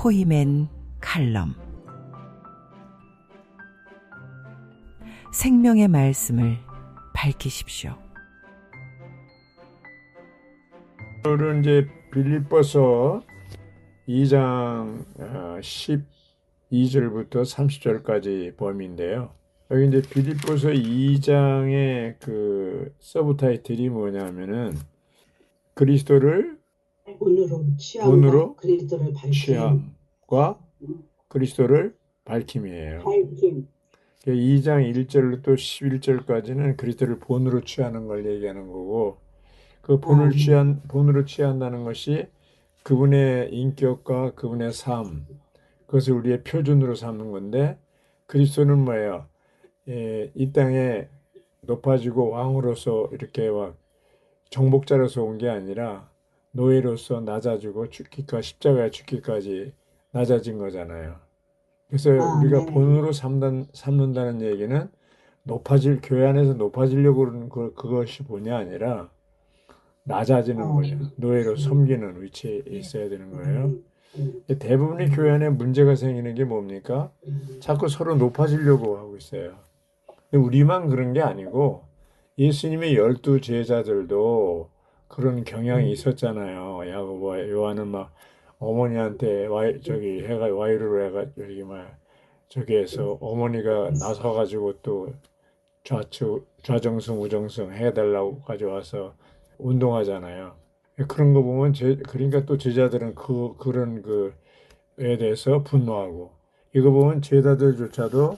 포이맨 칼럼. 생명의 말씀을 밝히십시오. 오늘은 이제 빌립보서 2장 12절부터 30절까지 범위인데요. 여기 이제 빌립보서 2장의 그 서브타이틀이 뭐냐면은 그리스도를 본으로 취함과 그리스도를 밝힘이에요. 2장 1절부터 11절까지는 그리스도를 본으로 취하는 걸 얘기하는 거고, 그 본으로 취한다는 것이 그분의 인격과 그분의 삶, 그것을 우리의 표준으로 삼는 건데, 그리스도는 뭐예요? 이 땅에 높아지고 왕으로서 이렇게 막 정복자로서 온 게 아니라 노예로서 낮아지고 죽기까지, 십자가에 죽기까지 낮아진 거잖아요. 그래서 우리가 본으로 삼는다는 얘기는 교회 안에서 높아지려고 그러는 그것이 본이 아니라 낮아지는 거예요. 노예로 섬기는 위치에 있어야 되는 거예요. 대부분의 교회 안에 문제가 생기는 게 뭡니까? 자꾸 서로 높아지려고 하고 있어요. 우리만 그런 게 아니고 예수님의 12 제자들도 그런 경향이 있었잖아요. 야고보와 요한은 막 어머니한테 와이르로 해가 여기 막 저기에서 어머니가 나서가지고 또 좌정승 우정승 해달라고 가져와서 운동하잖아요. 그런 거 보면 그러니까 또 제자들은 그런 그에 대해서 분노하고, 이거 보면 제자들조차도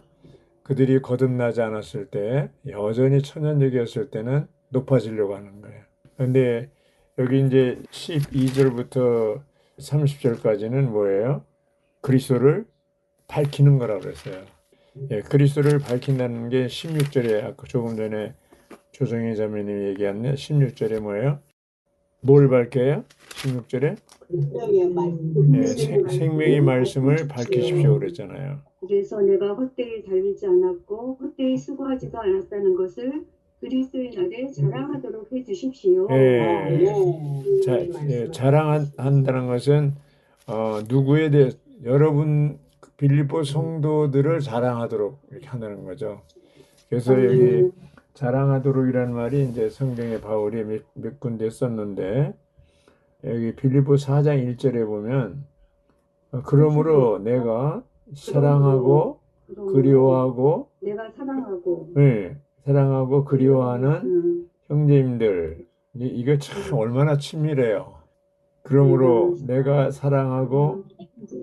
그들이 거듭나지 않았을 때 여전히 천연적이었을 때는 높아지려고 하는 거예요. 그런데 여기 이제 12절부터 30절까지는 뭐예요? 그리스도를 밝히는 거라고 그랬어요. 그리스도를 밝힌다는 게 16절에 아까 조금 전에 조정희 자매님이 얘기한 16절에 뭐예요? 뭘 밝혀요? 16절에 생명의 말씀을 밝히십시오 그랬잖아요. 그래서 내가 헛되이 달리지 않았고 헛되이 수고하지도 않았다는 것을 그리스도의 날에 자랑하도록 해주십시오. 자랑한다는 것은 누구에 대해 여러분 빌립보 성도들을 자랑하도록 이렇게 한다는 거죠. 그래서 여기 자랑하도록이라는 말이 이제 성경에 바울이 몇 군데 썼는데, 여기 빌립보 4장 1절에 보면 그러므로 내가 사랑하고 그리워하고 사랑하고 그리워하는 형제님들, 이거 참 얼마나 친밀해요. 그러므로 내가 사랑하고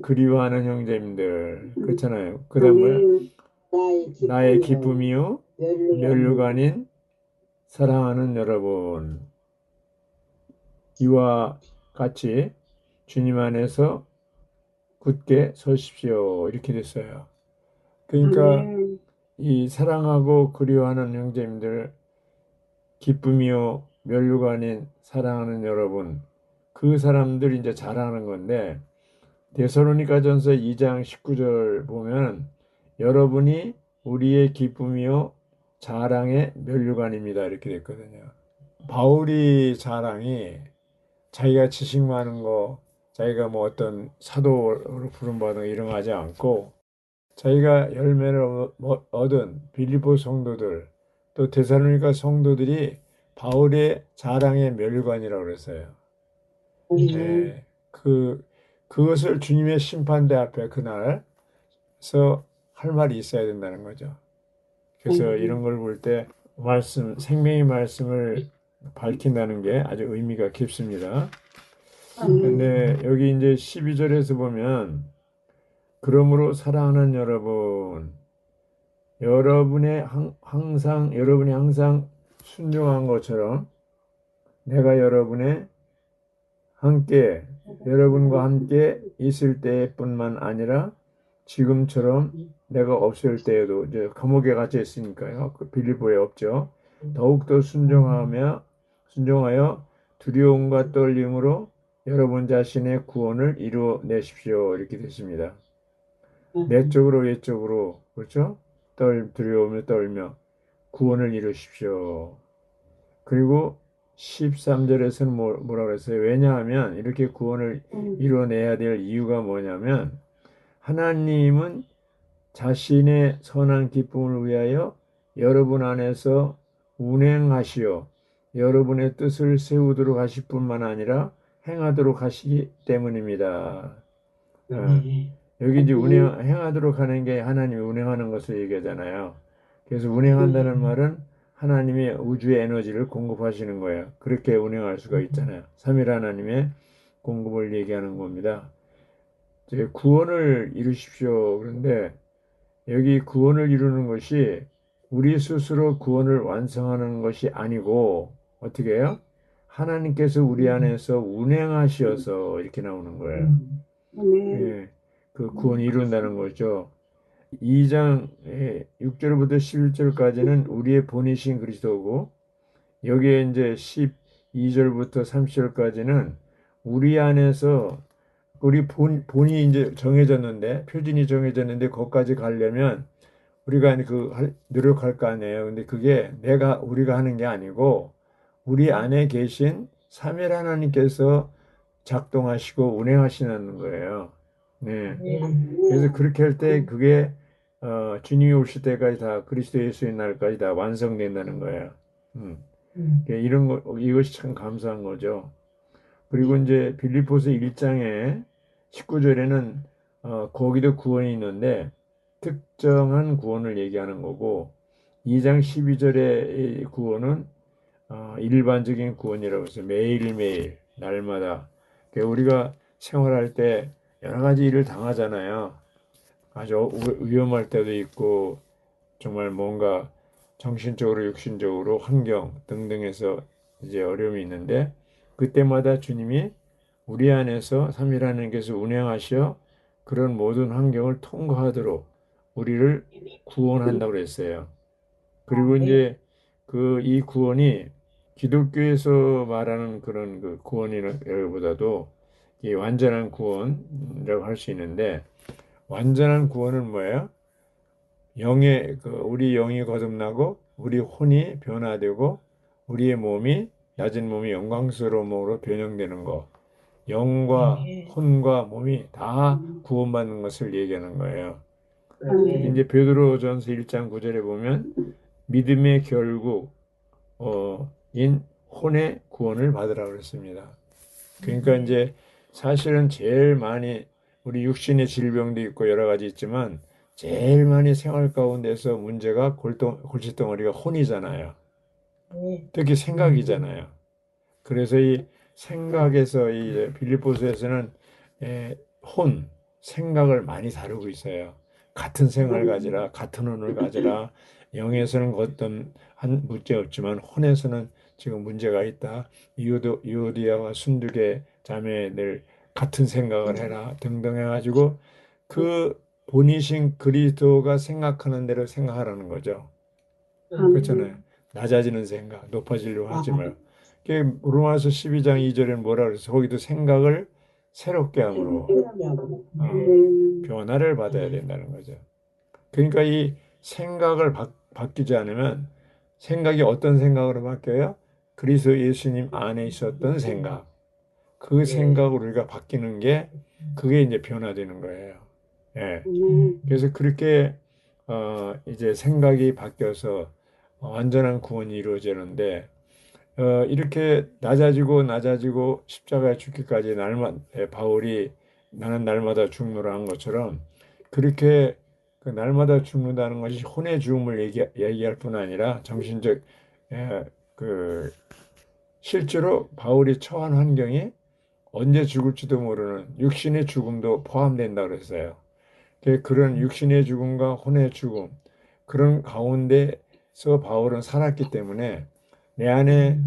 그리워하는 형제님들, 그렇잖아요. 그 다음에 나의 기쁨이요 면류관인 사랑하는 여러분, 이와 같이 주님 안에서 굳게 서십시오 이렇게 됐어요. 그러니까 이 사랑하고 그리워하는 형제님들, 기쁨이요 면류관인 사랑하는 여러분, 그 사람들 이제 자랑하는 건데, 데살로니가전서 2장 19절 보면 여러분이 우리의 기쁨이요 자랑의 면류관입니다 이렇게 됐거든요. 바울이 자랑이 자기가 지식 많은 거, 자기가 뭐 어떤 사도로 부름받은 이런 거 하지 않고, 자기가 열매를 얻은 빌립보 성도들, 또 데살로니가 성도들이 바울의 자랑의 면류관이라고 그랬어요. 그것을 주님의 심판대 앞에 그날서 할 말이 있어야 된다는 거죠. 그래서 이런 걸 볼 때 생명의 말씀을 밝힌다는 게 아주 의미가 깊습니다. 근데 여기 이제 12절에서 보면 그러므로 사랑하는 여러분, 여러분이 항상 순종한 것처럼 내가 여러분과 함께 있을 때뿐만 아니라 지금처럼 내가 없을 때에도, 이제 감옥에 갇혀 있으니까요. 그 빌립보에 없죠. 더욱더 순종하여 두려움과 떨림으로 여러분 자신의 구원을 이루어내십시오 이렇게 됐습니다. 내적으로 외적으로, 그렇죠? 두려움을 떨며 구원을 이루십시오. 그리고 13절에서는 뭐라 그랬어요? 왜냐하면 이렇게 구원을 이루어내야 될 이유가 뭐냐면 하나님은 자신의 선한 기쁨을 위하여 여러분 안에서 운행하시어 여러분의 뜻을 세우도록 하실 뿐만 아니라 행하도록 하시기 때문입니다. 여기 이제 행하도록 하는 게 하나님이 운행하는 것을 얘기하잖아요. 그래서 운행한다는 말은 하나님이 우주의 에너지를 공급하시는 거예요. 그렇게 운행할 수가 있잖아요. 삼일 하나님의 공급을 얘기하는 겁니다. 이제 구원을 이루십시오. 그런데 여기 구원을 이루는 것이 우리 스스로 구원을 완성하는 것이 아니고 어떻게 해요? 하나님께서 우리 안에서 운행하시어서 이렇게 나오는 거예요. 예, 그 구원을 이룬다는 거죠. 2장 6절부터 11절까지는 우리의 본이신 그리스도고 여기에 이제 12절부터 30절까지는 우리 안에서 우리 본이 이제 정해졌는데 표준이 정해졌는데 거기까지 가려면 우리가 노력할 거 아니에요. 근데 그게 우리가 하는 게 아니고 우리 안에 계신 삼위 하나님께서 작동하시고 운행하시는 거예요. 네. 그래서 그렇게 할 때 그게 주님이 오실 때까지 다 그리스도 예수의 날까지 다 완성된다는 거예요. 이것이 참 감사한 거죠. 그리고 이제 빌립보서 1장에 19절에는 거기도 구원이 있는데 특정한 구원을 얘기하는 거고 2장 12절의 구원은 일반적인 구원이라고 해서 매일매일 날마다 우리가 생활할 때 여러 가지 일을 당하잖아요. 아주 위험할 때도 있고 정말 뭔가 정신적으로 육신적으로 환경 등등에서 이제 어려움이 있는데 그때마다 주님이 우리 안에서 삼위 하나님께서 운행하셔 그런 모든 환경을 통과하도록 우리를 구원한다고 그랬어요. 그리고 이제 이 구원이 기독교에서 말하는 그런 그 구원이라기보다도 이 완전한 구원이라고 할 수 있는데 완전한 구원은 뭐예요? 우리 영이 거듭나고 우리 혼이 변화되고 우리의 낮은 몸이 영광스러운 몸으로 변형되는 거. 영과 혼과 몸이 다 구원받는 것을 얘기하는 거예요. 이제 베드로전서 1장 9절에 보면 믿음의 결국 인 혼의 구원을 받으라고 그랬습니다. 그러니까 이제 사실은 제일 많이 우리 육신의 질병도 있고 여러 가지 있지만 제일 많이 생활 가운데서 문제가 골칫덩어리가 혼이잖아요. 특히 생각이잖아요. 그래서 이 생각에서 이 빌립보서에서는 생각을 많이 다루고 있어요. 같은 생각을 가지라, 같은 혼을 가지라. 영에서는 어떤 한 문제 없지만 혼에서는 지금 문제가 있다. 유오디아와 순두계 자매들 같은 생각을 해라 등등 해가지고 그 본이신 그리스도가 생각하는 대로 생각하라는 거죠. 그렇잖아요. 낮아지는 생각, 높아지려고 하지 말고. 로마서 12장 2절에는 뭐라 그랬어? 거기도 생각을 새롭게 함으로 변화를 받아야 된다는 거죠. 그러니까 이 생각을 바뀌지 않으면 생각이 어떤 생각으로 바뀌어요? 그리스도 예수님 안에 있었던 생각. 그 생각으로 우리가 바뀌는 게 그게 이제 변화되는 거예요. 예. 그래서 그렇게 이제 생각이 바뀌어서 완전한 구원이 이루어지는데 이렇게 낮아지고 십자가에 죽기까지 바울이 나는 날마다 죽노라 한 것처럼 그렇게 그 날마다 죽는다는 것이 혼의 죽음을 얘기할 뿐 아니라 정신적 실제로 바울이 처한 환경이 언제 죽을지도 모르는 육신의 죽음도 포함된다 그랬어요. 그런 육신의 죽음과 혼의 죽음 그런 가운데서 바울은 살았기 때문에 내 안에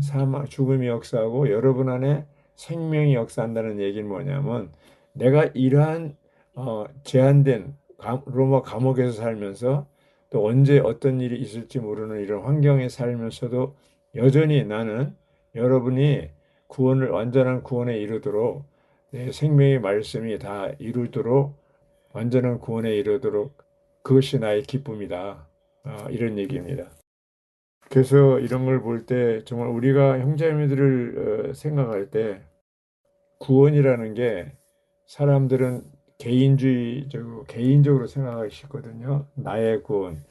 죽음이 역사하고 여러분 안에 생명이 역사한다는 얘기는 뭐냐면 내가 이러한 제한된 로마 감옥에서 살면서 또 언제 어떤 일이 있을지 모르는 이런 환경에 살면서도 여전히 나는 여러분이 완전한 구원에 이르도록 내 생명의 말씀이 다 이루도록 완전한 구원에 이르도록 그것이 나의 기쁨이다. 이런 얘기입니다. 그래서 이런 걸 볼 때 정말 우리가 형제자매들을 생각할 때 구원이라는 게 사람들은 개인적으로 생각하기 쉽거든요. 나의 구원,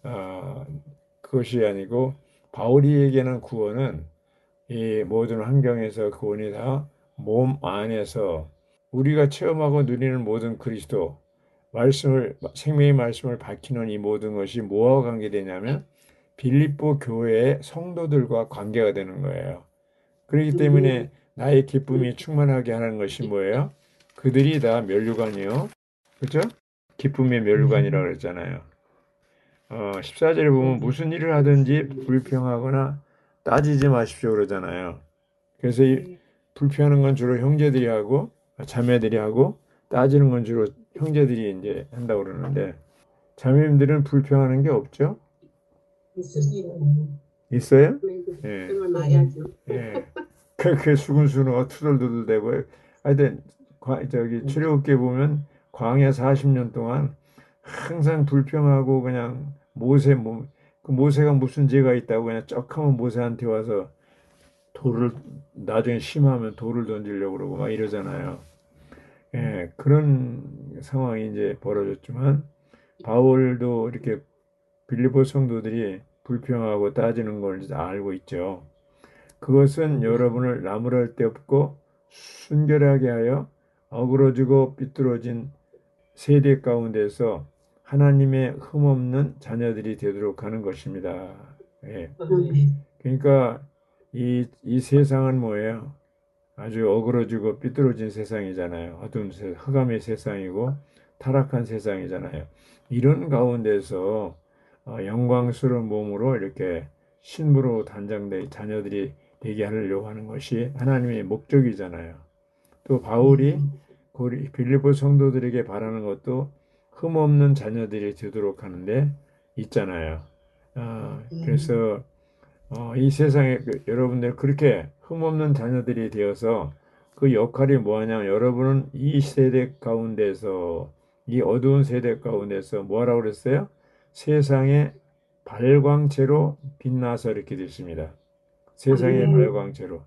어, 그것이 아니고 바울이에게는 구원은 이 모든 환경에서 구원이 다 몸 안에서 우리가 체험하고 누리는 모든 그리스도 생명의 말씀을 밝히는 이 모든 것이 뭐와 관계되냐면 빌립보 교회의 성도들과 관계가 되는 거예요. 그렇기 때문에 나의 기쁨이 충만하게 하는 것이 뭐예요? 그들이 다 면류관이요. 그죠? 기쁨의 면류관이라고 그랬잖아요. 14절에 보면 무슨 일을 하든지 불평하거나 따지지 마십시오 그러잖아요. 그래서 이 불평하는 건 주로 형제들이 하고 자매들이 하고 따지는 건 주로 형제들이 이제 한다고 그러는데 자매님들은 불평하는 게 없죠? 있어요? 예. 예. 그렇게 수근수근하고 투덜투덜대고 하여튼 출애굽기에 보면 광야 40년 동안 항상 불평하고 그냥 그 모세가 무슨 죄가 있다고 그냥 쩍하면 모세한테 와서 나중에 심하면 돌을 던지려고 그러고 막 이러잖아요. 예, 그런 상황이 이제 벌어졌지만 바울도 이렇게 빌립보 성도들이 불평하고 따지는 걸 이제 알고 있죠. 그것은 여러분을 나무랄 데 없고 순결하게 하여 어그러지고 삐뚤어진 세대 가운데서 하나님의 흠없는 자녀들이 되도록 하는 것입니다. 예. 그러니까 이 세상은 뭐예요? 아주 어그러지고 삐뚤어진 세상이잖아요. 흑암의 세상이고 타락한 세상이잖아요. 이런 가운데서 영광스러운 몸으로 이렇게 신부로 단장된 자녀들이 되게 하려고 하는 것이 하나님의 목적이잖아요. 또 바울이 빌립보 성도들에게 바라는 것도 흠없는 자녀들이 되도록 하는데 있잖아요. 그래서 이 세상에 여러분들 그렇게 흠없는 자녀들이 되어서 그 역할이 뭐냐면 여러분은 이 세대 가운데서 이 어두운 세대 가운데서 뭐라고 그랬어요? 세상의 발광체로 빛나서 이렇게 됐습니다. 세상의 발광체로.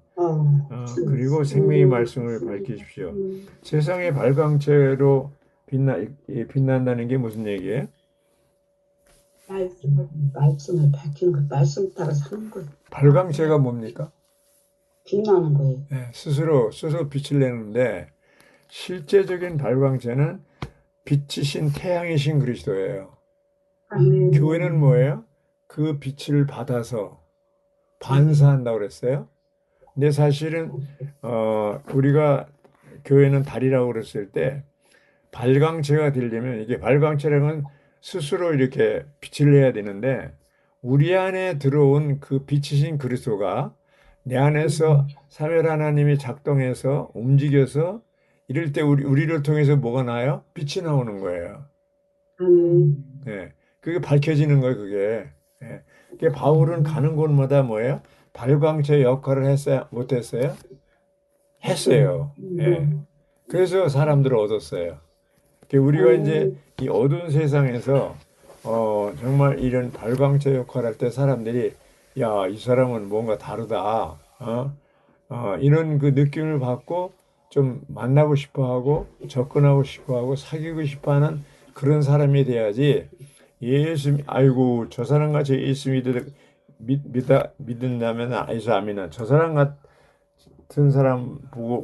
그리고 생명의 말씀을 밝히십시오. 세상의 발광체로 빛난다는 게 무슨 얘기예요? 말씀을 밝히는 거, 말씀 따라 사는 거예요. 발광체가 뭡니까? 빛나는 거예요. 네, 스스로 빛을 내는데 실제적인 발광체는 빛이신 태양이신 그리스도예요. 교회는 뭐예요? 그 빛을 받아서 반사한다고 그랬어요. 근데 사실은 우리가 교회는 달이라고 그랬을 때 발광체가 되려면 이게 발광체라는 건 스스로 이렇게 빛을 내야 되는데 우리 안에 들어온 그 빛이신 그리스도가 내 안에서 사멸 하나님이 작동해서 움직여서 이럴 때 우리를 통해서 뭐가 나요? 빛이 나오는 거예요. 네, 그게 밝혀지는 거예요, 그게. 네. 그게 바울은 가는 곳마다 뭐예요? 발광체 역할을 했어요? 못했어요? 했어요. 네. 그래서 사람들을 얻었어요. 우리가 이제 이 어두운 세상에서 정말 이런 발광체 역할을 할 때 사람들이 야, 이 사람은 뭔가 다르다. 이런 그 느낌을 받고 좀 만나고 싶어하고 접근하고 싶어하고 사귀고 싶어하는 그런 사람이 돼야지. 아이고 저 사람 같이 예수 믿는다면 예수 안 믿는 저 사람 같은 사람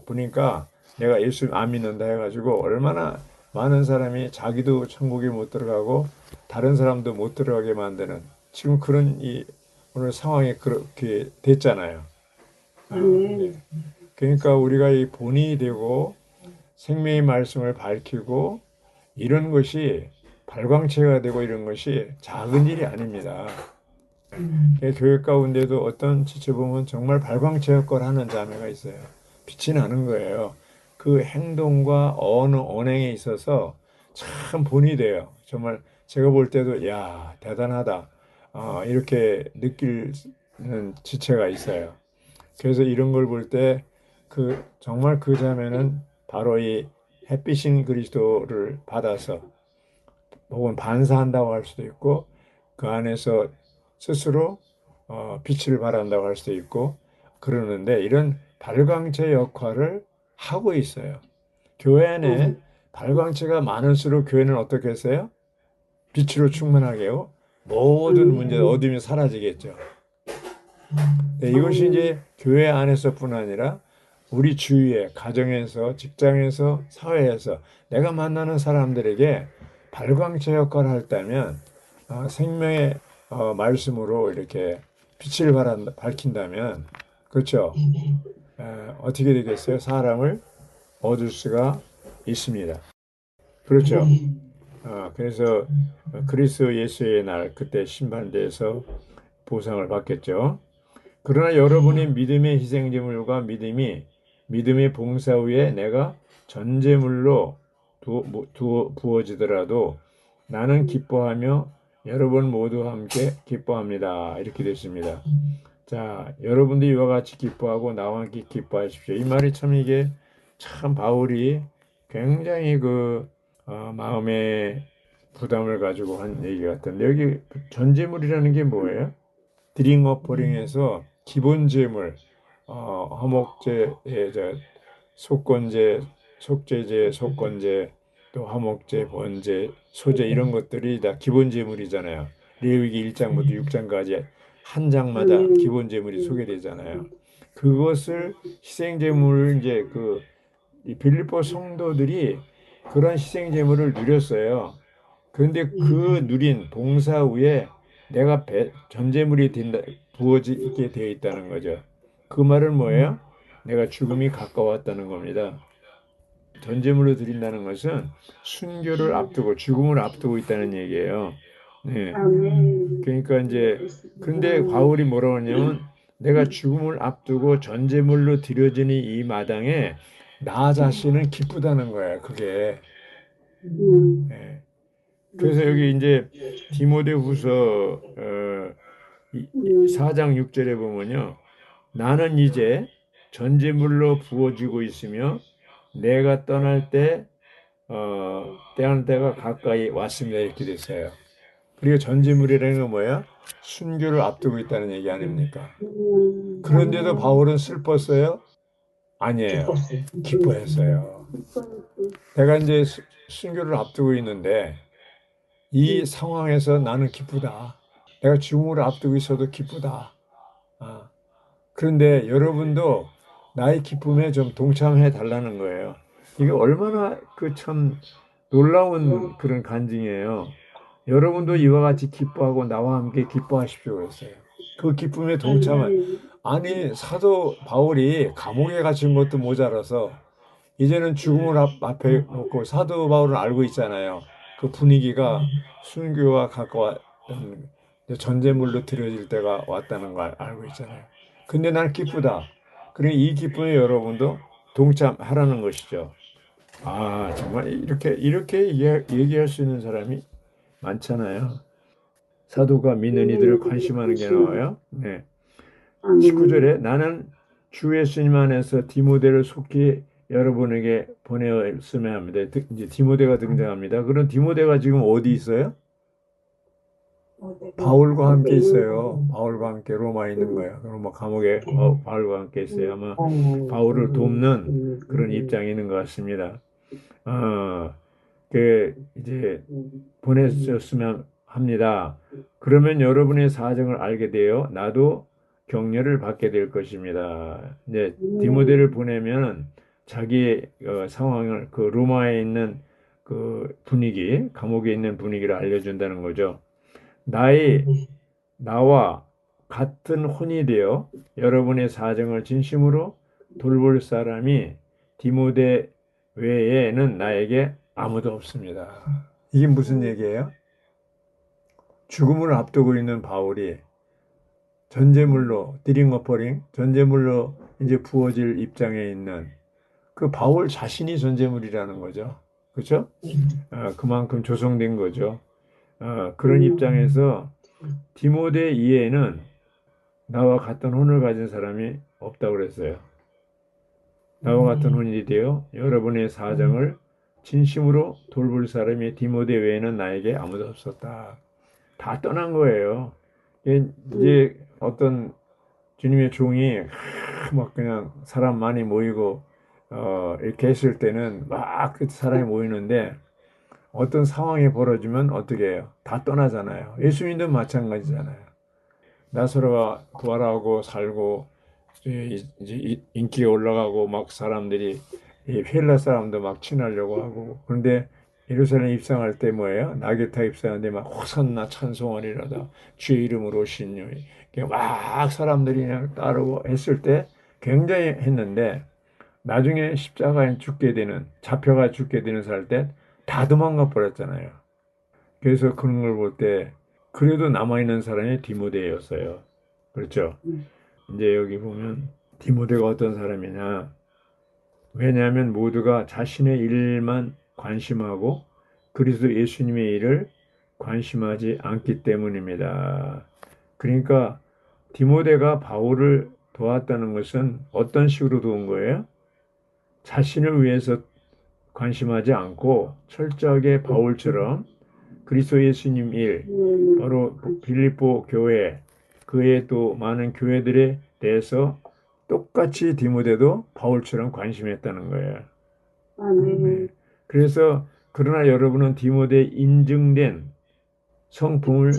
보니까 내가 예수 안 믿는다 해가지고 얼마나 많은 사람이 자기도 천국에 못 들어가고 다른 사람도 못 들어가게 만드는 지금 그런 오늘 상황이 그렇게 됐잖아요. 네. 그러니까 우리가 이 본이 되고 생명의 말씀을 밝히고 이런 것이 발광체가 되고 이런 것이 작은 일이 아닙니다. 교회 가운데도 어떤 지켜보면 정말 발광체 역할을 하는 자매가 있어요. 빛이 나는 거예요. 그 행동과 언행에 있어서 참 본이 돼요. 정말 제가 볼 때도 야 대단하다 이렇게 느끼는 지체가 있어요. 그래서 이런 걸 볼 때 정말 그 자매는 바로 이 햇빛인 그리스도를 받아서 혹은 반사한다고 할 수도 있고 그 안에서 스스로 빛을 발한다고 할 수도 있고 그러는데 이런 발광체 역할을 하고 있어요. 교회 안에 발광체가 많을수록 교회는 어떻게 했어요? 빛으로 충만하게요. 모든 문제, 어둠이 사라지겠죠. 네, 이것이 이제 교회 안에서뿐 아니라 우리 주위에, 가정에서, 직장에서, 사회에서 내가 만나는 사람들에게 발광체 역할을 했다면 생명의 말씀으로 이렇게 빛을 밝힌다면 그렇죠. 어떻게 되겠어요? 사람을 얻을 수가 있습니다. 그렇죠. 그래서 그리스도 예수의 날 그때 심판대에서 보상을 받겠죠. 그러나 여러분의 믿음의 희생제물과 믿음의 봉사 후에 내가 전제물로 부어지더라도 나는 기뻐하며 여러분 모두 함께 기뻐합니다. 이렇게 됐습니다. 자, 여러분도 이와 같이 기뻐하고 나와 함께 기뻐하십시오. 이 말이 참 이게 참 바울이 굉장히 마음의 부담을 가지고 한 얘기 같은데 여기 전제물이라는 게 뭐예요? 드링 어퍼링에서 기본 제물, 화목제, 속건제, 속죄제, 속건제, 또 화목제, 번제, 소제 이런 것들이 다 기본 제물이잖아요. 레위기 1장부터 6장까지 한 장마다 기본 제물이 소개되잖아요. 그것을 희생 제물을 이제 이 빌립보 성도들이 그런 희생 제물을 누렸어요. 그런데 그 누린 봉사 후에 내가 전제물이 부어지게 되어 있다는 거죠. 그 말은 뭐예요? 내가 죽음이 가까웠다는 겁니다. 전제물로 드린다는 것은 순교를 앞두고 죽음을 앞두고 있다는 얘기예요. 네. 그러니까 이제 근데 바울이 뭐라고 하냐면 내가 죽음을 앞두고 전제물로 드려지는 이 마당에 나 자신은 기쁘다는 거예요. 그게. 네. 그래서 여기 이제 디모데후서 4장 6절에 보면요. 나는 이제 전제물로 부어지고 있으며 내가 떠날 때가 가까이 왔습니다. 이렇게 됐어요. 그리고 전제물이라는 건 뭐야? 순교를 앞두고 있다는 얘기 아닙니까? 그런데도 바울은 슬펐어요? 아니에요. 기뻐했어요. 내가 이제 순교를 앞두고 있는데 이 상황에서 나는 기쁘다. 내가 죽음을 앞두고 있어도 기쁘다. 그런데 여러분도 나의 기쁨에 좀 동참해 달라는 거예요. 이게 얼마나 참 놀라운 그런 간증이에요. 여러분도 이와 같이 기뻐하고 나와 함께 기뻐하십시오 그랬어요. 그 기쁨에 아니 사도 바울이 감옥에 갇힌 것도 모자라서 이제는 죽음을 앞에 놓고 사도 바울은 알고 있잖아요. 그 분위기가 순교와 가까웠던 전제물로 드려질 때가 왔다는 걸 알고 있잖아요. 근데 난 기쁘다. 그러니 이 기쁨에 여러분도 동참하라는 것이죠. 정말 이렇게 얘기할 수 있는 사람이 많잖아요. 사도가 믿는 이들을 관심하는 게 나와요. 네. 19절에 나는 주 예수님 안에서 디모데를 속히 여러분에게 보내었으면 합니다. 이제 디모데가 등장합니다. 그럼 디모데가 지금 어디 있어요? 바울과 함께 있어요. 바울과 함께 로마에 있는 거예요. 로마 감옥에 바울과 함께 있어요. 아마 바울을 돕는 그런 입장이 있는 것 같습니다. 이제 보내셨으면 합니다. 그러면 여러분의 사정을 알게 되어 나도 격려를 받게 될 것입니다. 이제 디모데를 보내면 자기의 상황을 로마에 있는 분위기, 감옥에 있는 분위기를 알려준다는 거죠. 나와 같은 혼이 되어 여러분의 사정을 진심으로 돌볼 사람이 디모데 외에는 나에게 아무도 없습니다. 이게 무슨 얘기예요? 죽음을 앞두고 있는 바울이 전제물로 드링 어퍼링, 전제물로 이제 부어질 입장에 있는 그 바울 자신이 전제물이라는 거죠. 그렇죠? 그만큼 조성된 거죠. 그런 입장에서 디모데 이외에는 나와 같은 혼을 가진 사람이 없다고 그랬어요. 나와 같은 혼이 되어 여러분의 사정을 진심으로 돌볼 사람이 디모데 외에는 나에게 아무도 없었다. 다 떠난 거예요. 이제 어떤 주님의 종이 막 그냥 사람 많이 모이고 이렇게 했을 때는 막 사람이 모이는데 어떤 상황이 벌어지면 어떻게 해요? 다 떠나잖아요. 예수님도 마찬가지잖아요. 나사로가 부활하고 살고 이제 인기가 올라가고 막 사람들이 이 헬라 사람도 막 친하려고 하고 그런데 예루살렘 입성할 때 뭐예요? 낙엽 타 입성하는데 막 호산나 찬송하리로다 주의 이름으로 오시니 막 사람들이 그냥 따르고 했을 때 굉장히 했는데 나중에 십자가에 죽게 되는 잡혀가 죽게 되는 살 때 다 도망가 버렸잖아요. 그래서 그런 걸 볼 때 그래도 남아있는 사람이 디모데였어요. 그렇죠? 이제 여기 보면 디모데가 어떤 사람이냐? 왜냐하면 모두가 자신의 일만 관심하고 그리스도 예수님의 일을 관심하지 않기 때문입니다. 그러니까 디모데가 바울을 도왔다는 것은 어떤 식으로 도운 거예요? 자신을 위해서 관심하지 않고 철저하게 바울처럼 그리스도 예수님 일, 바로 빌립보 교회, 그 외에 또 많은 교회들에 대해서 똑같이 디모데도 바울처럼 관심했다는 거예요. 네. 그래서 그러나 여러분은 디모데 인증된 성품을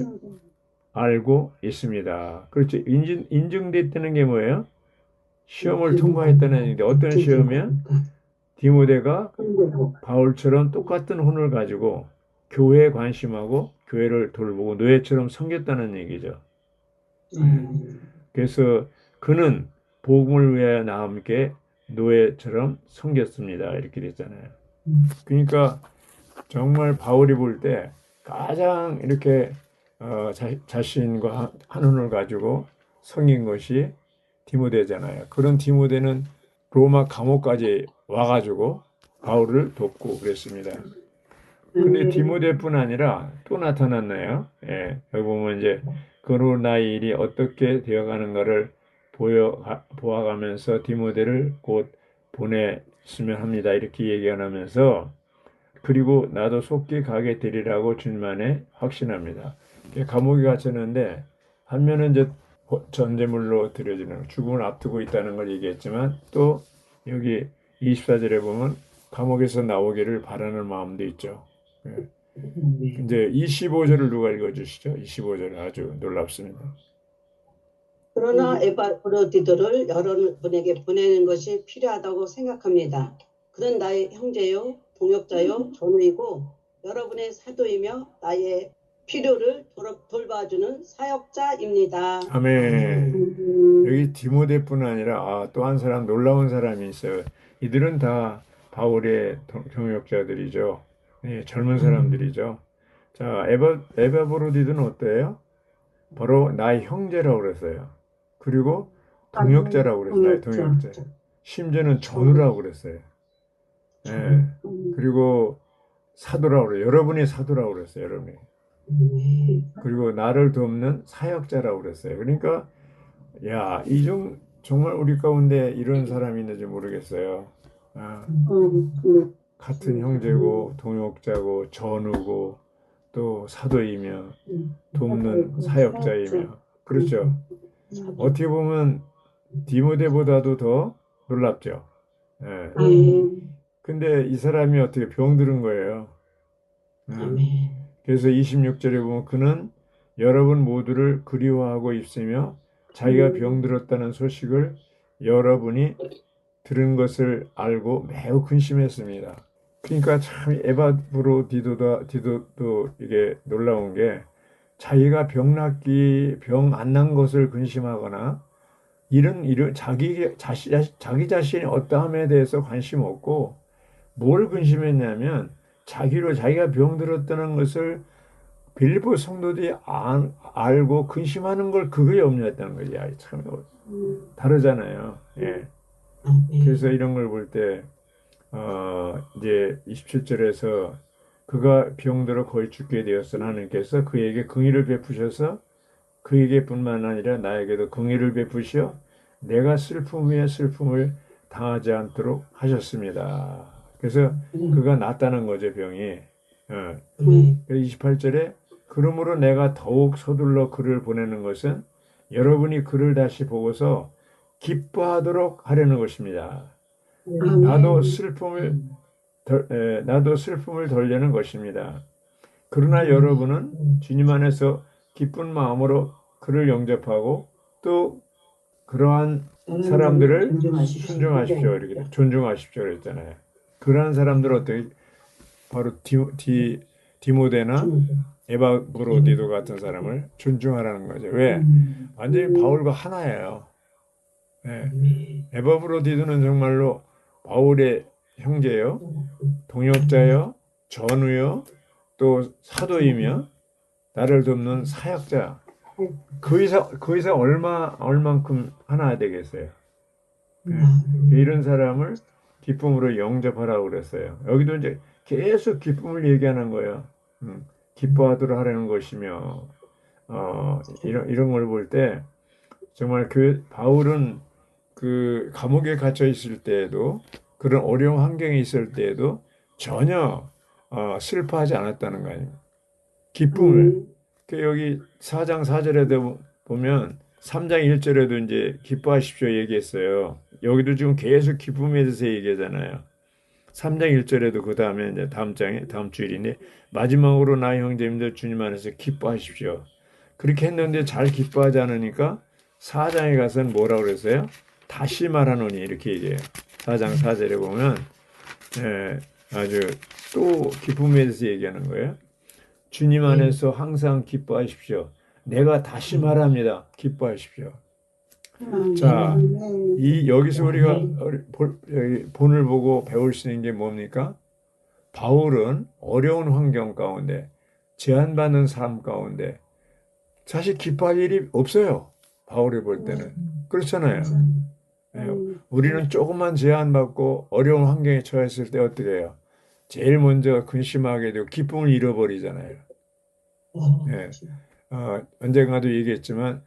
알고 있습니다. 그렇죠. 인증됐다는 게 뭐예요? 시험을 통과했다는 얘기인데 어떤 시험이야? 디모데가 바울처럼 똑같은 혼을 가지고 교회에 관심하고 교회를 돌보고 노예처럼 섬겼다는 얘기죠. 그래서 그는 복음을 위하여 나와 함께 노예처럼 섬겼습니다. 이렇게 됐잖아요. 그러니까 정말 바울이 볼 때 가장 이렇게 자신과 한혼을 가지고 섬긴 것이 디모데잖아요. 그런 디모데는 로마 감옥까지 와가지고 바울을 돕고 그랬습니다. 근데 디모데뿐 아니라 또 나타났나요? 예, 여기 보면 이제 그로나의 일이 어떻게 되어가는가를 보아가면서 디모데를 곧 보냈으면 합니다. 이렇게 얘기하면서 그리고 나도 속히 가게 되리라고 주님 안에 확신합니다. 감옥에 갇혔는데 한 면은 이제 전제물로 드려지는 죽음을 앞두고 있다는 걸 얘기했지만 또 여기 24절에 보면 감옥에서 나오기를 바라는 마음도 있죠. 예. 이제 25절을 누가 읽어주시죠? 25절 아주 놀랍습니다. 그러나 에바브로디도를 여러분에게 보내는 것이 필요하다고 생각합니다. 그는 나의 형제요, 동역자요, 전우이고 여러분의 사도이며 나의 필요를 돌봐주는 사역자입니다. 아멘. 여기 디모데뿐 아니라 또 한 사람 놀라운 사람이 있어요. 이들은 다 바울의 동역자들이죠. 네, 젊은 사람들이죠. 자, 에바브로디도는 어때요? 바로 나의 형제라고 그랬어요. 그리고 동역자라고 그랬어요. 나의 동역자. 심지어는 전우라고 그랬어요. 네. 그리고 사도라고 그래요. 여러분이 사도라고 그랬어요. 여러분이. 그리고 나를 돕는 사역자라고 그랬어요. 그러니까 야, 정말 우리 가운데 이런 사람이 있는지 모르겠어요. 같은 형제고 동역자고 전우고 또 사도이며 돕는 사역자이며 그렇죠. 어떻게 보면 디모데보다도 더 놀랍죠. 예. 근데 이 사람이 어떻게 병들은 거예요. 그래서 26절에 보면 그는 여러분 모두를 그리워하고 있으며 자기가 병들었다는 소식을 여러분이 들은 것을 알고 매우 근심했습니다. 그러니까 참 디도도 이게 놀라운 게 자기가 병 안 난 것을 근심하거나 이런 자기 자신이 어떠함에 대해서 관심 없고 뭘 근심했냐면 자기가 병들었다는 것을 빌립보 성도들이 알고 근심하는 걸 그거에 염려했다는 거지. 참 다르잖아요. 예. 그래서 이런 걸 볼 때 이제 27절에서 그가 병들어 거의 죽게 되었으나 하나님께서 그에게 긍휼을 베푸셔서 그에게뿐만 아니라 나에게도 긍휼을 베푸시어 내가 슬픔 위에 슬픔을 당하지 않도록 하셨습니다. 그래서 그가 낫다는 거죠, 병이. 28절에 그러므로 내가 더욱 서둘러 글을 보내는 것은 여러분이 글을 다시 보고서 기뻐하도록 하려는 것입니다. 나도 슬픔을 덜려는 것입니다. 그러나 여러분은 주님 안에서 기쁜 마음으로 그를 영접하고 또 그러한 사람들을 순종하십시오. 이렇게 존중하십시오. 그랬잖아요. 그러한 사람들은 어떻게 바로 디모데나 에바브로디도 같은 사람을 존중하라는 거죠. 왜? 완전히 바울과 하나예요. 네. 에바브로디도는 정말로 바울의 형제요, 동역자요, 전우요, 또 사도이며 나를 돕는 사역자. 그 이상 얼만큼 하나 되겠어요. 네. 이런 사람을 기쁨으로 영접하라고 그랬어요. 여기도 이제 계속 기쁨을 얘기하는 거예요. 기뻐하도록 하라는 것이며, 이런 걸 볼 때 정말 바울은 그 감옥에 갇혀 있을 때에도 그런 어려운 환경에 있을 때에도 전혀 슬퍼하지 않았다는 거 아닙니까? 기쁨을. 여기 4장 4절에도 보면 3장 1절에도 이제 기뻐하십시오 얘기했어요. 여기도 지금 계속 기쁨에 대해서 얘기하잖아요. 3장 1절에도 그 다음에 이제 다음 주일인데 마지막으로 나의 형제님들 주님 안에서 기뻐하십시오. 그렇게 했는데 잘 기뻐하지 않으니까 4장에 가서는 뭐라고 그랬어요? 다시 말하노니 이렇게 얘기해요. 4장 4절에 보면 아주 또 기쁨에 대해서 얘기하는 거예요. 주님 안에서 항상 기뻐하십시오. 내가 다시 말합니다. 기뻐하십시오. 자, 여기서 우리가 본을 보고 배울 수 있는 게 뭡니까? 바울은 어려운 환경 가운데, 제한받는 삶 가운데 사실 기뻐할 일이 없어요. 바울이 볼 때는. 그렇잖아요. 우리는 조금만 제한받고 어려운 환경에 처했을 때 어떻게 해요? 제일 먼저 근심하게 되고 기쁨을 잃어버리잖아요. 네. 언젠가도 얘기했지만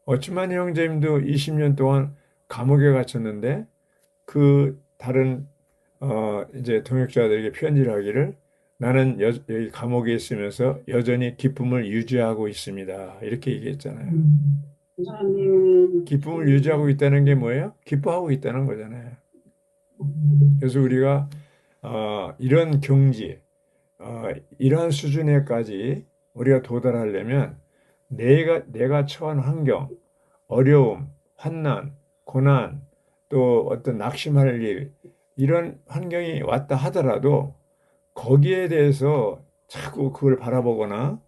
어찌만 형제님도 20년 동안 감옥에 갇혔는데 그 다른 이제 동역자들에게 편지를 하기를 나는 여기 감옥에 있으면서 여전히 기쁨을 유지하고 있습니다. 이렇게 얘기했잖아요. 기쁨을 유지하고 있다는 게 뭐예요? 기뻐하고 있다는 거잖아요. 그래서 우리가 이런 경지, 이러한 수준에까지 우리가 도달하려면 내가 처한 환경, 어려움, 환난, 고난, 또 어떤 낙심할 일, 이런 환경이 왔다 하더라도 거기에 대해서 자꾸 그걸 바라보거나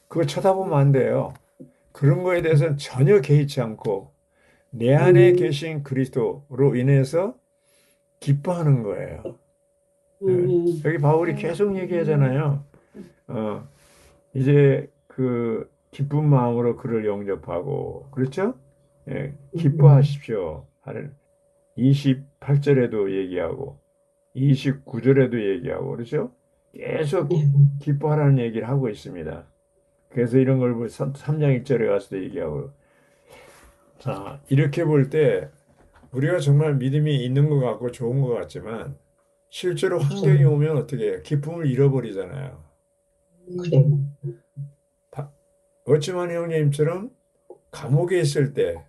그걸 쳐다보면 안 돼요. 그런 거에 대해서는 전혀 개의치 않고 내 안에 계신 그리스도로 인해서 기뻐하는 거예요. 여기 바울이 계속 얘기하잖아요. 이제 그 기쁜 마음으로 그를 영접하고, 그렇죠? 기뻐하십시오. 28절에도 얘기하고 29절에도 얘기하고, 그렇죠? 계속 기뻐하라는 얘기를 하고 있습니다. 그래서 이런 걸 3장 1절에 가서도 얘기하고. 자, 이렇게 볼 때 우리가 정말 믿음이 있는 것 같고 좋은 것 같지만 실제로 환경이 오면 어떻게 해요? 기쁨을 잃어버리잖아요. 그래. 어찌만 형님처럼 감옥에 있을 때,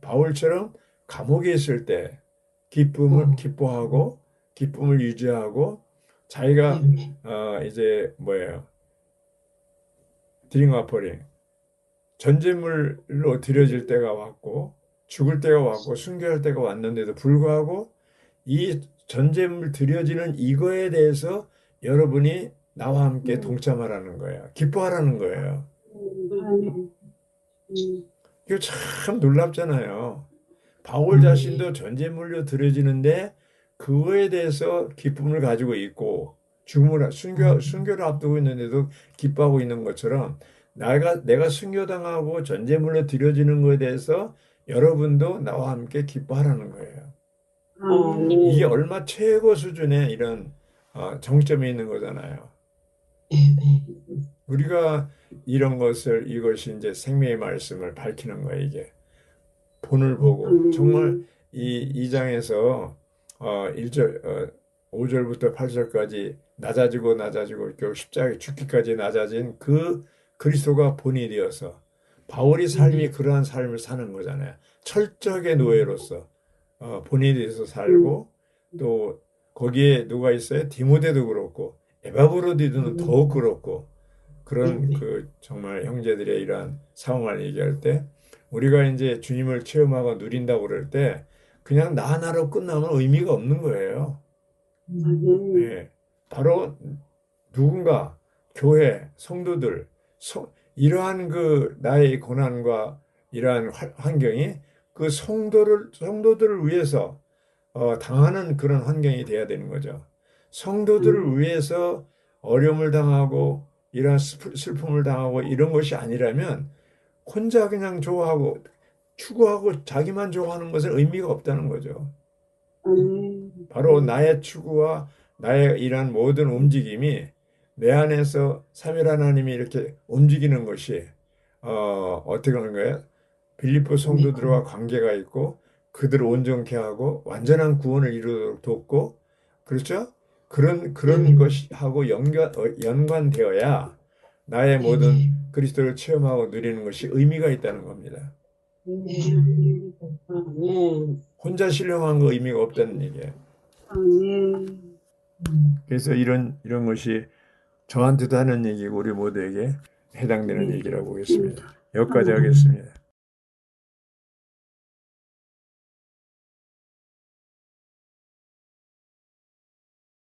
바울처럼 감옥에 있을 때 기쁨을 기뻐하고 기쁨을 유지하고 자기가 이제 드링 와퍼링 전제물로 드려질 때가 왔고 죽을 때가 왔고 순교할 때가 왔는데도 불구하고 이 전제물 드려지는 이거에 대해서 여러분이 나와 함께 동참하라는 거예요. 기뻐하라는 거예요. 이거 참 놀랍잖아요. 바울 자신도 전제물로 드려지는데 그거에 대해서 기쁨을 가지고 있고 순교를 앞두고 있는데도 기뻐하고 있는 것처럼 내가 순교당하고 전제물로 드려지는 것에 대해서 여러분도 나와 함께 기뻐하라는 거예요. 이게 얼마 최고 수준의 이런 정점이 있는 거잖아요. 우리가 이것이 이제 생명의 말씀을 밝히는 거예요. 이게 본을 보고 정말 이 2장에서 1절 5절부터 8절까지 낮아지고 결국 십자가에 죽기까지 낮아진 그 그리스도가 본이 되어서 바울이 삶이 그러한 삶을 사는 거잖아요. 철저하게 노예로서 본이 되어서 살고 또 거기에 누가 있어요? 디모데도 그렇고 에바브로디도는 더욱 그렇고 그런 그 정말 형제들의 이러한 상황을 얘기할 때 우리가 이제 주님을 체험하고 누린다고 그럴 때 그냥 나 하나로 끝나면 의미가 없는 거예요. 네. 바로 누군가 교회 성도들 이러한 그 나의 고난과 이러한 환경이 그 성도들을 위해서 당하는 그런 환경이 돼야 되는 거죠. 성도들을 위해서 어려움을 당하고 이러한 슬픔을 당하고 이런 것이 아니라면 혼자 그냥 좋아하고 추구하고 자기만 좋아하는 것은 의미가 없다는 거죠. 바로 나의 추구와 나의 이러한 모든 움직임이 내 안에서 삼위 하나님이 이렇게 움직이는 것이 어떻게 하는 거예요? 빌립보 성도들과 관계가 있고 그들을 온전케 하고 완전한 구원을 이루도록 돕고 그렇죠? 그런 것이 하고 연관되어야 나의 모든 그리스도를 체험하고 누리는 것이 의미가 있다는 겁니다. 혼자 신령한 거 의미가 없다는 얘기예요. 그래서 이런 것이 저한테도 하는 얘기고 우리 모두에게 해당되는 얘기라고 보겠습니다. 여기까지 하겠습니다.